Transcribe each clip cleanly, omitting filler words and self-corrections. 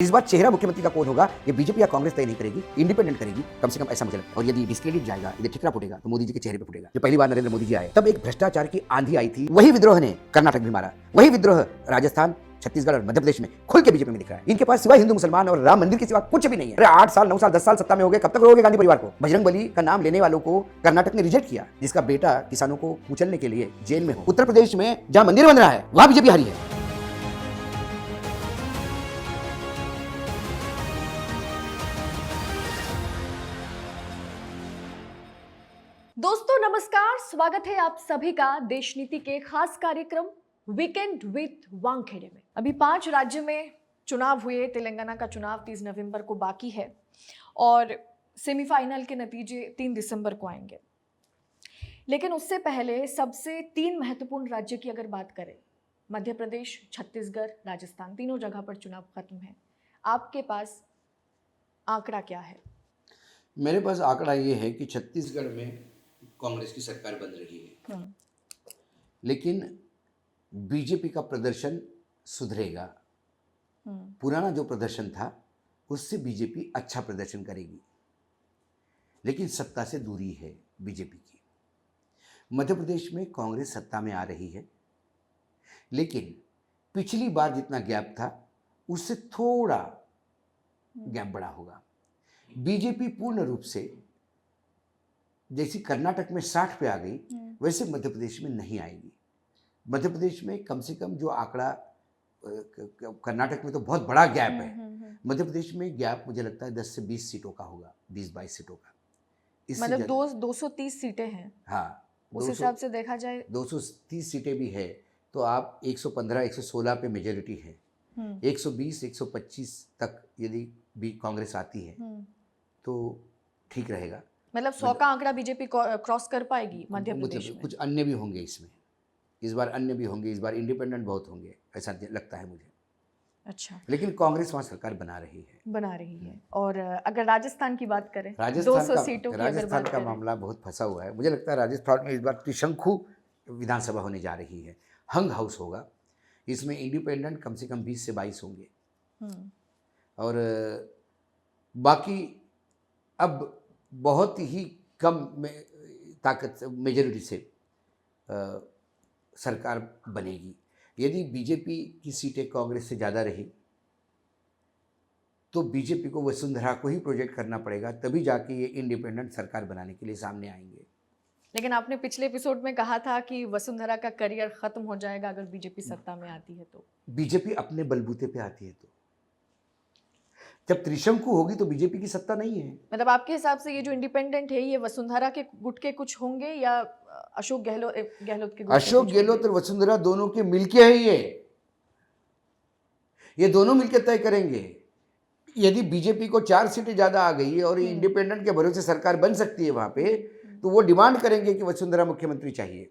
इस बार चेहरा मुख्यमंत्री का कौन होगा ये बीजेपी या कांग्रेस तय नहीं करेगी, इंडिपेंडेंट करेगी, कम से कम ऐसा मुझे लगता है। और यदि डिस्क्रेडिट जाएगा, यदि ठिकरा फूटेगा तो मोदी जी के चेहरे पे फूटेगा। जब पहली बार नरेंद्र मोदी जी आए तब एक भ्रष्टाचार की आंधी आई थी, वही विद्रोह ने कर्नाटक भी मारा, वही विद्रोह राजस्थान, छत्तीसगढ़ और मध्य प्रदेश में खुल के बीजेपी में दिख रहा है। इनके पास सिवाय हिंदू मुसलमान और राम मंदिर के सिवा कुछ भी नहीं है। अरे 8 साल 9 साल 10 साल सत्ता में हो गए, कब तक रहोगे गांधी परिवार को? बजरंग बली का नाम लेने वालों को कर्नाटक ने रिजेक्ट किया, जिसका बेटा किसानों को कुचलने के लिए जेल में हो। उत्तर प्रदेश में जहां मंदिर बन रहा है वहां बीजेपी हारी है। दोस्तों नमस्कार, स्वागत है आप सभी का देश नीति के खास कार्यक्रम वीकेंड विद वानखेड़े में। अभी 5 राज्य में चुनाव हुए, तेलंगाना का चुनाव 30 नवंबर को बाकी है और सेमीफाइनल के नतीजे 3 दिसंबर को आएंगे। लेकिन उससे पहले सबसे 3 महत्वपूर्ण राज्य की अगर बात करें, मध्य प्रदेश, छत्तीसगढ़, राजस्थान, तीनों जगह पर चुनाव खत्म है। आपके पास आंकड़ा क्या है? मेरे पास आंकड़ा ये है कि छत्तीसगढ़ में कांग्रेस की सरकार बन रही है, लेकिन बीजेपी का प्रदर्शन सुधरेगा। पुराना जो प्रदर्शन था उससे बीजेपी अच्छा प्रदर्शन करेगी, लेकिन सत्ता से दूरी है बीजेपी की। मध्य प्रदेश में कांग्रेस सत्ता में आ रही है, लेकिन पिछली बार जितना गैप था उससे थोड़ा गैप बड़ा होगा। बीजेपी पूर्ण रूप से जैसी कर्नाटक में 60 पे आ गई, वैसे मध्य प्रदेश में नहीं आएगी। मध्य प्रदेश में कम से कम जो आंकड़ा, कर्नाटक में तो बहुत बड़ा गैप है, मध्य प्रदेश में गैप मुझे लगता है 10 से 20 सीटों का होगा, 20-22 सीटों का। मतलब 230 सीटें हैं। हाँ, उस हिसाब से देखा जाए 230 सीटें भी है तो आप 115-116 पे मेजोरिटी है। 120-125 तक यदि भी कांग्रेस आती है तो ठीक रहेगा। मतलब 100 का आंकड़ा बीजेपी क्रॉस कर पाएगी मध्य प्रदेश में। कुछ अन्य भी होंगे इसमें, इस बार अन्य भी होंगे, इस बार इंडिपेंडेंट बहुत होंगे, ऐसा लगता है मुझे। अच्छा, लेकिन कांग्रेस वहाँ सरकार बना रही है। और अगर राजस्थान की बात करें, राजस्थान का मामला बहुत फंसा हुआ है। मुझे लगता है राजस्थान में इस बार त्रिशंकु विधानसभा होने जा रही है, हंग हाउस होगा। इसमें इंडिपेंडेंट कम से कम 20 से 22 होंगे और बाकी अब बहुत ही कम ताकत मेजोरिटी से सरकार बनेगी। यदि बीजेपी की सीटें कांग्रेस से ज़्यादा रही तो बीजेपी को वसुंधरा को ही प्रोजेक्ट करना पड़ेगा, तभी जाके ये इंडिपेंडेंट सरकार बनाने के लिए सामने आएंगे। लेकिन आपने पिछले एपिसोड में कहा था कि वसुंधरा का करियर खत्म हो जाएगा अगर बीजेपी सत्ता में आती है तो। बीजेपी अपने बलबूते पे आती है तो, जब त्रिशंकु होगी तो बीजेपी की सत्ता नहीं है। मतलब आपके हिसाब से ये जो इंडिपेंडेंट है, ये वसुंधरा के गुट के कुछ होंगे या अशोक गहलोत के गुट? अशोक गहलोत और वसुंधरा दोनों के मिलके है ये दोनों मिलकर तय करेंगे। यदि बीजेपी को 4 सीटें ज्यादा आ गई और इंडिपेंडेंट के भरोसे सरकार बन सकती है वहां पे, तो वो डिमांड करेंगे कि वसुंधरा मुख्यमंत्री चाहिए।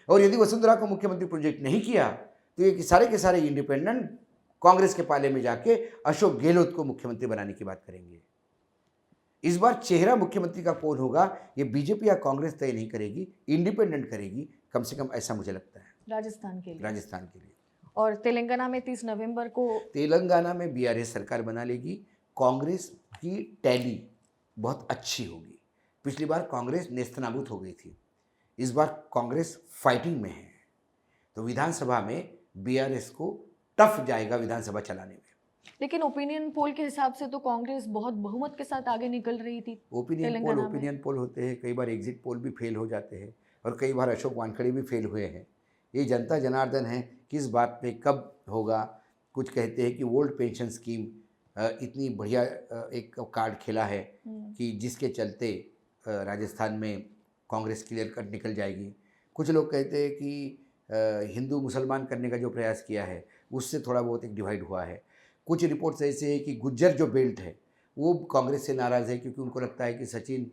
और यदि वसुंधरा को मुख्यमंत्री प्रोजेक्ट नहीं किया तो ये सारे के सारे इंडिपेंडेंट कांग्रेस के पाले में जाके अशोक गहलोत को मुख्यमंत्री बनाने की बात करेंगे। इस बार चेहरा मुख्यमंत्री का कौन होगा ये बीजेपी या कांग्रेस तय नहीं करेगी, इंडिपेंडेंट करेगी, कम से कम ऐसा मुझे लगता है। राजस्थान के लिए। और तेलंगाना में 30 नवंबर को तेलंगाना में बीआरएस सरकार बना लेगी। कांग्रेस की टैली बहुत अच्छी होगी। पिछली बार कांग्रेस नेस्तनाबूद हो गई थी, इस बार कांग्रेस फाइटिंग में है, तो विधानसभा में बीआरएस को टफ जाएगा विधानसभा चलाने में। लेकिन ओपिनियन पोल के हिसाब से तो कांग्रेस बहुत बहुमत के साथ आगे निकल रही थी। ओपिनियन पोल होते हैं, कई बार एग्जिट पोल भी फेल हो जाते हैं और कई बार अशोक वानखेड़े भी फेल हुए हैं। ये जनता जनार्दन है, किस बात पे कब होगा। कुछ कहते हैं कि ओल्ड पेंशन स्कीम इतनी बढ़िया एक कार्ड खेला है कि जिसके चलते राजस्थान में कांग्रेस क्लियर कट निकल जाएगी। कुछ लोग कहते हैं कि हिंदू मुसलमान करने का जो प्रयास किया है उससे थोड़ा बहुत एक डिवाइड हुआ है। कुछ रिपोर्ट्स ऐसे है कि गुज्जर जो बेल्ट है वो कांग्रेस से नाराज़ है, क्योंकि उनको लगता है कि सचिन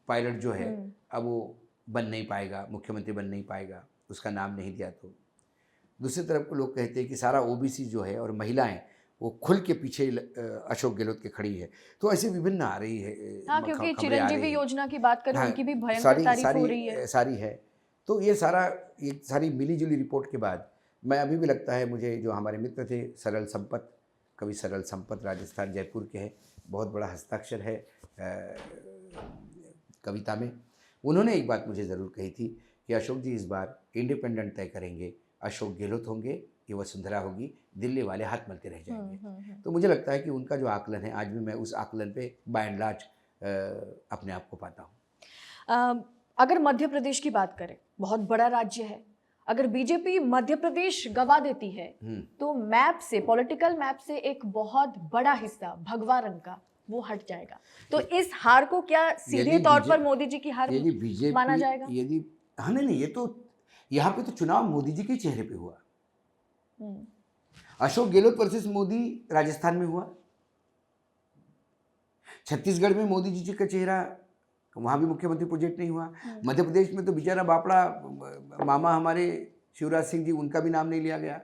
पायलट जो है अब वो बन नहीं पाएगा, मुख्यमंत्री बन नहीं पाएगा, उसका नाम नहीं दिया तो। दूसरी तरफ को लोग कहते हैं कि सारा ओबीसी जो है और महिलाएं वो खुल के पीछे अशोक गहलोत के खड़ी है। तो ऐसे विभिन्न आ रही है। हाँ, क्योंकि चिरंजीवी योजना की बात करें, उनकी भी भयंकर तारीफ हो रही है। सारी है। तो ये सारी मिली जुली रिपोर्ट के बाद मैं अभी भी लगता है मुझे, जो हमारे मित्र थे सरल संपत कवि सरल संपत राजस्थान जयपुर के हैं, बहुत बड़ा हस्ताक्षर है कविता में। उन्होंने एक बात मुझे ज़रूर कही थी कि अशोक जी इस बार इंडिपेंडेंट तय करेंगे, अशोक गहलोत होंगे, ये वसुंधरा होगी, दिल्ली वाले हाथ मलते रह जाएंगे। तो मुझे लगता है कि उनका जो आकलन है, आज भी मैं उस आकलन पे बाय एंड लार्ज अपने आप को पाता हूँ। अगर मध्य प्रदेश की बात करें, बहुत बड़ा राज्य है, अगर बीजेपी मध्य प्रदेश गवा देती है तो मैप से, पॉलिटिकल मैप से एक बहुत बड़ा हिस्सा भगवा रंग का वो हट जाएगा। तो इस हार को क्या सीधे तौर पर मोदी जी की हार माना जाएगा? यदि हाँ, नहीं, ये तो यहाँ पे तो चुनाव मोदी जी के चेहरे पे हुआ। अशोक गहलोत वर्सेस मोदी राजस्थान में हुआ, छत्तीसगढ़ में मोदी जी का चेहरा, वहां भी मुख्यमंत्री प्रोजेक्ट नहीं हुआ। मध्य प्रदेश में तो बेचारा बापड़ा मामा हमारे शिवराज सिंह जी, उनका भी नाम नहीं लिया गया।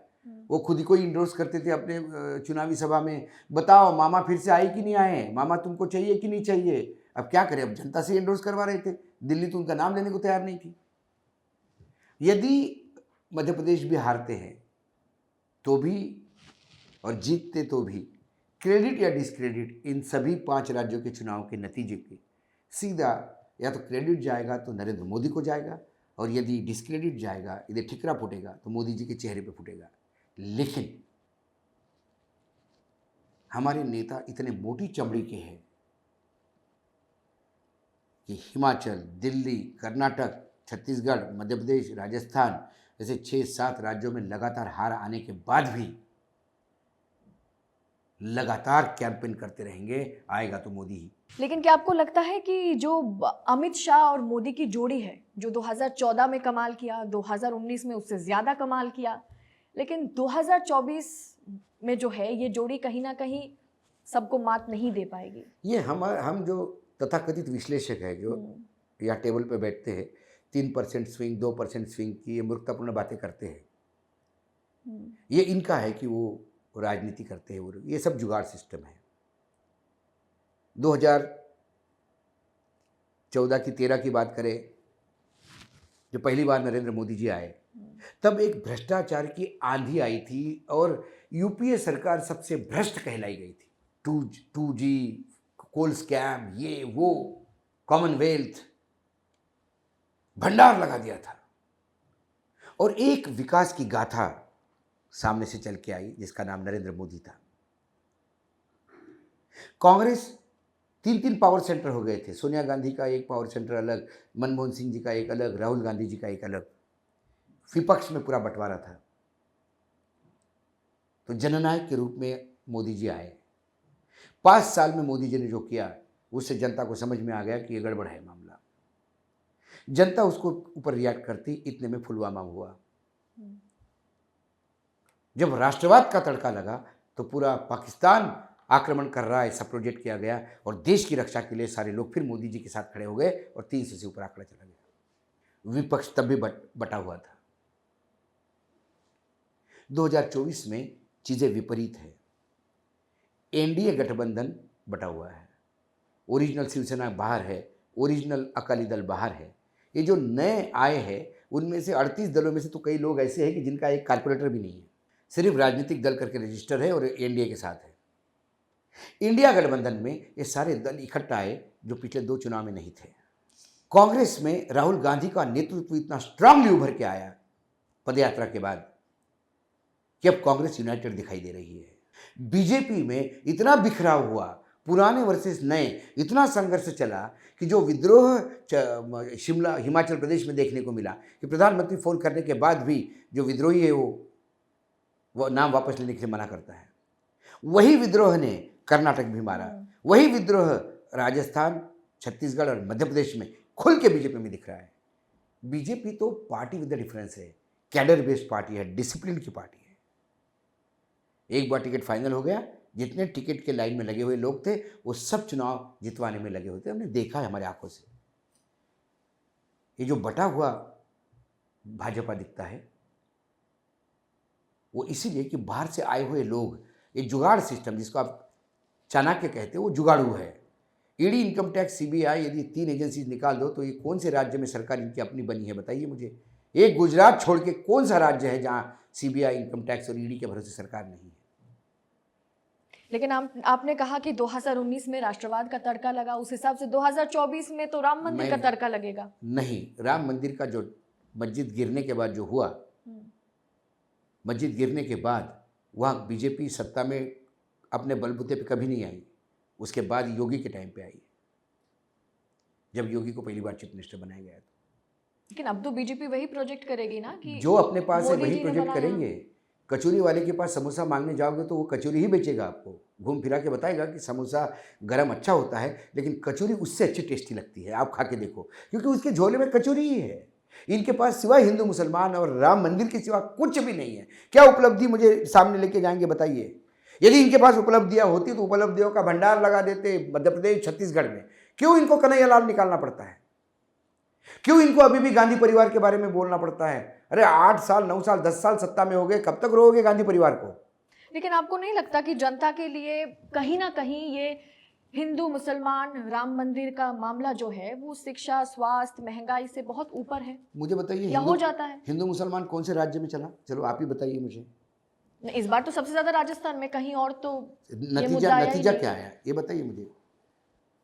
वो खुद ही को इंडोर्स करते थे अपने चुनावी सभा में, बताओ मामा फिर से आए कि नहीं आए, मामा तुमको चाहिए कि नहीं चाहिए। अब क्या करें, अब जनता से इंडोर्स करवा रहे थे, दिल्ली तो उनका नाम लेने को तैयार नहीं थी। यदि मध्य प्रदेश भी हारते हैं तो भी और जीतते तो भी क्रेडिट या डिसक्रेडिट इन सभी 5 राज्यों के चुनाव के नतीजे के सीधा या तो क्रेडिट जाएगा तो नरेंद्र मोदी को जाएगा, और यदि डिसक्रेडिट जाएगा, यदि ठिकरा फूटेगा तो मोदी जी के चेहरे पे फूटेगा। लेकिन हमारे नेता इतने मोटी चमड़ी के हैं कि हिमाचल, दिल्ली, कर्नाटक, छत्तीसगढ़, मध्य प्रदेश, राजस्थान जैसे 6-7 राज्यों में लगातार हार आने के बाद भी लगातार कैंपेन करते रहेंगे, आएगा तो मोदी ही। लेकिन क्या आपको लगता है कि जो अमित शाह और मोदी की जोड़ी है, जो 2014 में कमाल किया, 2019 में उससे ज्यादा कमाल किया, लेकिन 2024 में जो है ये जोड़ी कहीं ना कहीं सबको मात नहीं दे पाएगी? ये हम जो तथाकथित विश्लेषक है, जो यहाँ टेबल पे बैठते हैं, 3% स्विंग, 2% स्विंग की ये मूर्खतापूर्ण बातें करते हैं, ये इनका है कि वो राजनीति करते हैं, वो ये सब जुगाड़ सिस्टम है। 2014 की 13 की बात करें, जो पहली बार नरेंद्र मोदी जी आए, तब एक भ्रष्टाचार की आंधी आई थी और यूपीए सरकार सबसे भ्रष्ट कहलाई गई थी। 2G, कोल स्कैम, ये वो, कॉमनवेल्थ, भंडार लगा दिया था। और एक विकास की गाथा सामने से चल के आई जिसका नाम नरेंद्र मोदी था। कांग्रेस 3 पावर सेंटर हो गए थे, सोनिया गांधी का एक पावर सेंटर अलग, मनमोहन सिंह जी का एक अलग, राहुल गांधी जी का एक अलग, विपक्ष में पूरा बंटवारा था। तो जननायक के रूप में मोदी जी आए। 5 साल में मोदी जी ने जो किया उससे जनता को समझ में आ गया कि ये गड़बड़ है मामला। जनता उसको ऊपर रिएक्ट करती, इतने में पुलवामा हुआ। जब राष्ट्रवाद का तड़का लगा तो पूरा पाकिस्तान आक्रमण कर रहा है, ऐसा प्रोजेक्ट किया गया और देश की रक्षा के लिए सारे लोग फिर मोदी जी के साथ खड़े हो गए और 300 से ऊपर आंकड़ा चला गया। विपक्ष तब भी बटा हुआ था। 2024 में चीजें विपरीत है। एनडीए गठबंधन बटा हुआ है, ओरिजिनल शिवसेना बाहर है, ओरिजिनल अकाली दल बाहर है। ये जो नए आए हैं उनमें से 38 दलों में से तो कई लोग ऐसे हैं कि जिनका एक कारपोरेटर भी नहीं है, सिर्फ राजनीतिक दल करके रजिस्टर है और एनडीए के साथ है। इंडिया गठबंधन में ये सारे दल इकट्ठा आए जो पिछले 2 चुनाव में नहीं थे। कांग्रेस में राहुल गांधी का नेतृत्व इतना स्ट्रांगली उभर के आया पदयात्रा के बाद कि अब कांग्रेस यूनाइटेड दिखाई दे रही है। बीजेपी में इतना बिखराव हुआ, पुराने वर्सेस नए, इतना संघर्ष चला कि जो विद्रोह शिमला, हिमाचल प्रदेश में देखने को मिला कि प्रधानमंत्री फोन करने के बाद भी जो विद्रोही है वो नाम वापस लेने के लिए मना करता है। वही विद्रोह ने कर्नाटक भी मारा, वही विद्रोह राजस्थान, छत्तीसगढ़ और मध्य प्रदेश में खुल के बीजेपी में दिख रहा है। बीजेपी तो पार्टी विद द डिफरेंस है, कैडर बेस्ड पार्टी है, डिसिप्लिन की पार्टी है। एक बार टिकट फाइनल हो गया, जितने टिकट के लाइन में लगे हुए लोग थे वो सब चुनाव जितवाने में लगे हुए थे। हमने देखा है हमारे आंखों से। ये जो बटा हुआ भाजपा दिखता है वो इसीलिए कि बाहर से आए हुए लोग, ये जुगाड़ सिस्टम जिसको आप चाणक्य कहते हो, वो जुगाड़ू है। ईडी, इनकम टैक्स, सीबीआई, यदि 3 एजेंसी निकाल दो तो ये कौन से राज्य में सरकार इनकी अपनी बनी है बताइए मुझे। एक गुजरात छोड़ के कौन सा राज्य है जहां सीबीआई, इनकम टैक्स और ईडी के भरोसे सरकार नहीं है? लेकिन आपने कहा कि 2019 में राष्ट्रवाद का तड़का लगा, उस हिसाब से 2024 में तो राम मंदिर का तड़का लगेगा। नहीं, राम मंदिर का जो मस्जिद गिरने के बाद जो हुआ, मस्जिद गिरने के बाद वहाँ बीजेपी सत्ता में अपने बलबूते पे कभी नहीं आई। उसके बाद योगी के टाइम पे आई, जब योगी को पहली बार चीफ मिनिस्टर बनाया गया। लेकिन अब तो बीजेपी वही प्रोजेक्ट करेगी ना कि जो अपने पास है मोदी वही जी ने प्रोजेक्ट बनाया। करेंगे। कचौरी वाले के पास समोसा मांगने जाओगे तो वो कचौरी ही बेचेगा आपको, घूम फिरा के बताएगा कि समोसा गरम अच्छा होता है, लेकिन कचौरी उससे अच्छी टेस्टी लगती है, आप खा के देखो, क्योंकि उसके झोले में कचौरी ही है। इनके पास सिवाय हिंदू मुसलमान और राम मंदिर के सिवा कुछ भी नहीं है। क्या उपलब्धि मुझे सामने लेके जाएंगे बताइए? यदि इनके पास उपलब्धियां होती तो उपलब्धियों का भंडार लगा देते मध्य प्रदेश छत्तीसगढ़ में। क्यों इनको कन्हैयालाल निकालना पड़ता है? क्यों इनको अभी भी गांधी परिवार के बारे में बोलना पड़ता है? अरे 8 साल 9 साल 10 साल सत्ता में हो गए, कब तक रहोगे गांधी परिवार को? लेकिन आपको नहीं लगता कि जनता के लिए कहीं ना कहीं ये हिंदू मुसलमान राम मंदिर का मामला जो है वो शिक्षा, स्वास्थ्य, महंगाई से बहुत ऊपर है? मुझे बताइए, या हो जाता है? हिंदू मुसलमान कौन से राज्य में चला? चलो आप ही बताइए मुझे। इस बार तो सबसे ज्यादा राजस्थान में, कहीं और तो ये मुद्दा आया ही नतीजा नहीं। क्या आया ये बताइए मुझे।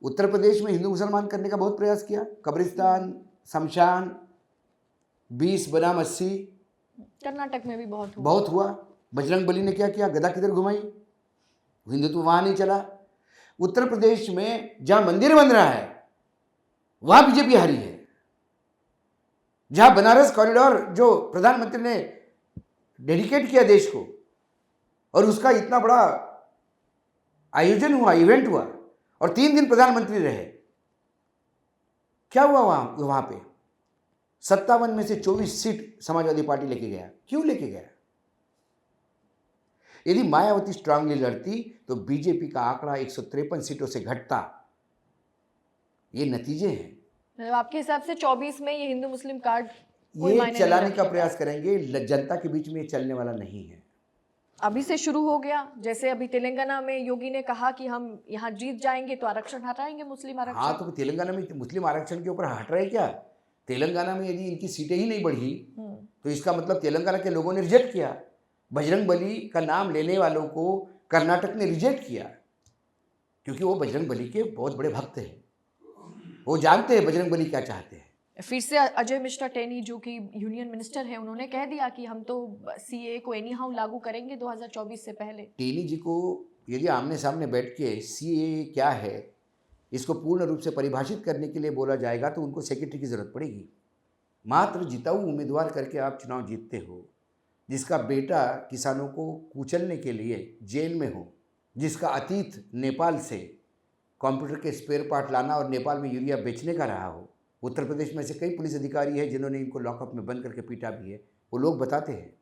उत्तर प्रदेश में हिंदू मुसलमान करने का बहुत प्रयास किया, कब्रिस्तान, शमशान, 20 बनाम 80, कर्नाटक में भी बहुत हुआ। बजरंग बली ने क्या किया? गदा किधर घुमाई? हिंदुत्व वहां नहीं चला। उत्तर प्रदेश में जहां मंदिर बन रहा है वहां बीजेपी हारी है। जहां बनारस कॉरिडोर जो प्रधानमंत्री ने डेडिकेट किया देश को, और उसका इतना बड़ा आयोजन हुआ, इवेंट हुआ, और 3 दिन प्रधानमंत्री रहे, क्या हुआ वहां पे? 57 में से 24 सीट समाजवादी पार्टी लेके गया। क्यों लेके गया? यदि मायावती स्ट्रांगली लड़ती तो बीजेपी का आंकड़ा 153 सीटों से घटता। ये नतीजे हैं। मतलब आपके हिसाब से 24 में ये हिंदू मुस्लिम कार्ड ये चलाने का प्रयास करेंगे, जनता के बीच में ये चलने वाला नहीं है। अभी से शुरू हो गया। जैसे अभी तेलंगाना में योगी ने कहा कि हम यहाँ जीत जाएंगे तो आरक्षण हटाएंगे, मुस्लिम आरक्षण। हाँ, तो तेलंगाना में मुस्लिम आरक्षण के ऊपर हट रहे क्या? तेलंगाना में यदि इनकी सीटें ही नहीं बढ़ी तो इसका मतलब तेलंगाना के लोगों ने रिजेक्ट किया। बजरंग बली का नाम लेने वालों को कर्नाटक ने रिजेक्ट किया, क्योंकि वो बजरंग बली के बहुत बड़े भक्त हैं। वो जानते हैं बजरंग बली क्या चाहते हैं। फिर से अजय मिश्रा टेनी जो कि यूनियन मिनिस्टर है, उन्होंने कह दिया कि हम तो सीए को एनी हाउ लागू करेंगे 2024 से पहले। टेनी जी को यदि आमने सामने बैठ के सीए क्या है इसको पूर्ण रूप से परिभाषित करने के लिए बोला जाएगा तो उनको सेक्रेटरी की जरूरत पड़ेगी। मात्र जिताऊ उम्मीदवार करके आप चुनाव जीतते हो, जिसका बेटा किसानों को कुचलने के लिए जेल में हो, जिसका अतीत नेपाल से कंप्यूटर के स्पेयर पार्ट लाना और नेपाल में यूरिया बेचने का रहा हो। उत्तर प्रदेश में से कई पुलिस अधिकारी हैं जिन्होंने इनको लॉकअप में बंद करके पीटा भी है, वो लोग बताते हैं।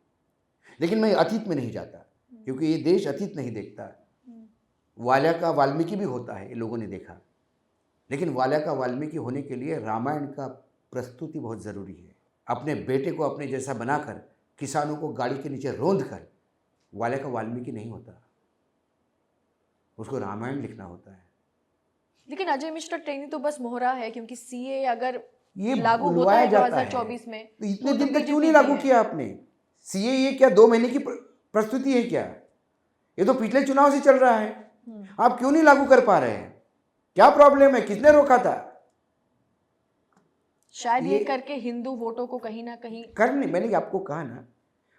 लेकिन मैं अतीत में नहीं जाता, क्योंकि ये देश अतीत नहीं देखता। वाल्या का वाल्मीकि भी होता है, ये लोगों ने देखा, लेकिन वाल्या का वाल्मीकि होने के लिए रामायण का प्रस्तुति बहुत ज़रूरी है। अपने बेटे को अपने जैसा बनाकर किसानों को गाड़ी के नीचे रौंद कर वाल्या का वाल्मीकि नहीं होता, उसको रामायण लिखना होता है। लेकिन अजय मिश्रा टेनी तो बस मोहरा है, क्योंकि सीए अगर ये लागू होता है 2024 में तो इतने दिन तक क्यों नहीं लागू किया आपने? सीए ये क्या 2 महीने की प्रस्तुति है क्या? ये तो पिछले चुनाव से चल रहा है। आप क्यों नहीं लागू कर पा रहे हैं? क्या प्रॉब्लम है? किसने रोका था? शायद ये करके हिंदू वोटों को कहीं ना कहीं करने, मैंने आपको कहा ना,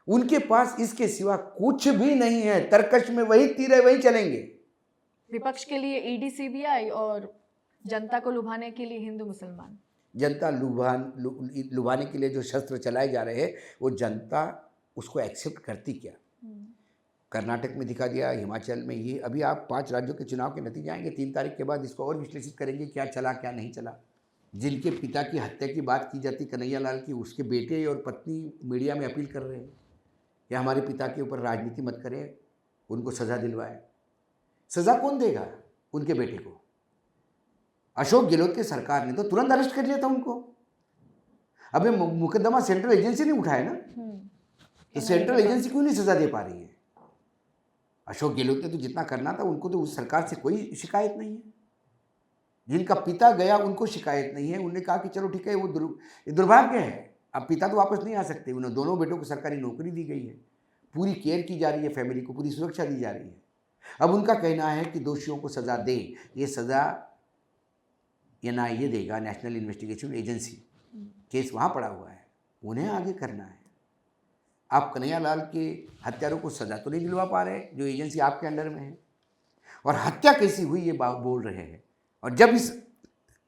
उनके पास इसके सिवा कुछ भी नहीं है। तर्कश में वही तीर है, वही चलेंगे। विपक्ष के लिए ईडी सीबीआई और जनता को लुभाने के लिए हिंदू मुसलमान। जनता लुभाने के लिए जो शस्त्र चलाए जा रहे हैं वो जनता उसको एक्सेप्ट करती क्या? कर्नाटक में दिखा दिया, हिमाचल में। ये अभी आप 5 राज्यों के चुनाव के नतीजे आएंगे 3 तारीख के बाद, इसको और विश्लेषित करेंगे क्या चला क्या नहीं चला। जिनके पिता की हत्या की बात की जाती कन्हैयालाल की, उसके बेटे और पत्नी मीडिया में अपील कर रहे हैं कि हमारे पिता के ऊपर राजनीति मत करें, उनको सज़ा दिलवाए। सज़ा कौन देगा उनके बेटे को? अशोक गहलोत की सरकार ने तो तुरंत अरेस्ट कर लिया था उनको। अब ये मुकदमा सेंट्रल एजेंसी ने उठाया ना, तो सेंट्रल एजेंसी क्यों नहीं सज़ा दे पा रही है? अशोक गहलोत ने तो जितना करना था, उनको तो उस सरकार से कोई शिकायत नहीं है। जिनका पिता गया उनको शिकायत नहीं है। उन्होंने कहा कि चलो ठीक है, वो दुर्भाग्य है, अब पिता तो वापस नहीं आ सकते। उन्हें दोनों बेटों को सरकारी नौकरी दी गई है, पूरी केयर की जा रही है, फैमिली को पूरी सुरक्षा दी जा रही है। अब उनका कहना है कि दोषियों को सज़ा दे, ये सज़ा एनआईए देगा, नेशनल इन्वेस्टिगेशन एजेंसी, केस वहाँ पड़ा हुआ है, उन्हें आगे करना है। आप कन्हैयालाल के हत्यारों को सज़ा तो नहीं दिलवा पा रहे, जो एजेंसी आपके अंडर में है, और हत्या कैसी हुई ये बोल रहे हैं। और जब इस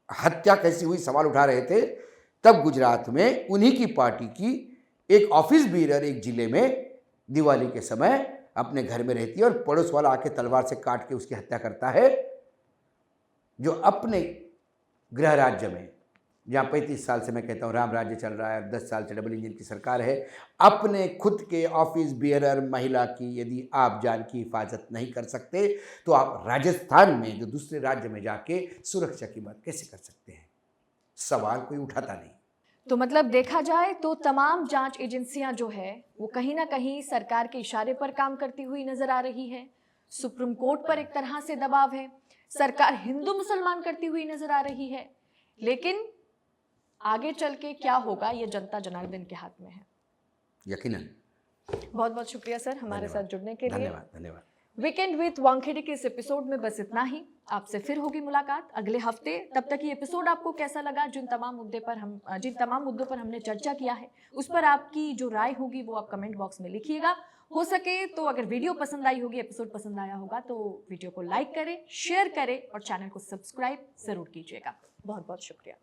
हत्या कैसी हुई सवाल उठा रहे थे, तब गुजरात में उन्हीं की पार्टी की एक ऑफिस बीरर एक जिले में दिवाली के समय अपने घर में रहती है और पड़ोस वाला आके तलवार से काट के उसकी हत्या करता है, जो अपने गृह राज्य में, जहाँ 35 साल से मैं कहता हूँ राम राज्य चल रहा है, 10 साल से डबल इंजन की सरकार है, अपने खुद के ऑफिस बियरर महिला की यदि आप जान की हिफाजत नहीं कर सकते, तो आप राजस्थान में जो दूसरे राज्य में जाके सुरक्षा की बात कैसे कर सकते हैं? सवाल कोई उठाता नहीं। तो मतलब देखा जाए तो तमाम जांच एजेंसियां जो है वो कहीं ना कहीं सरकार के इशारे पर काम करती हुई नजर आ रही है। सुप्रीम कोर्ट पर एक तरह से दबाव है, सरकार हिंदू मुसलमान करती हुई नजर आ रही है, लेकिन आगे चल के क्या होगा ये जनता जनार्दन के हाथ में है। यकीनन। बहुत बहुत शुक्रिया सर हमारे साथ जुड़ने के लिए। धन्यवाद धन्यवाद। वीकेंड विद वानखेड़े के इस एपिसोड में बस इतना ही। आपसे फिर होगी मुलाकात अगले हफ्ते। तब तक ये एपिसोड आपको कैसा लगा, जिन तमाम मुद्दों पर हमने चर्चा किया है उस पर आपकी जो राय होगी वो आप कमेंट बॉक्स में लिखिएगा। हो सके तो अगर वीडियो पसंद आई होगी, एपिसोड पसंद आया होगा, तो वीडियो को लाइक करें, शेयर करें और चैनल को सब्सक्राइब जरूर कीजिएगा। बहुत बहुत शुक्रिया।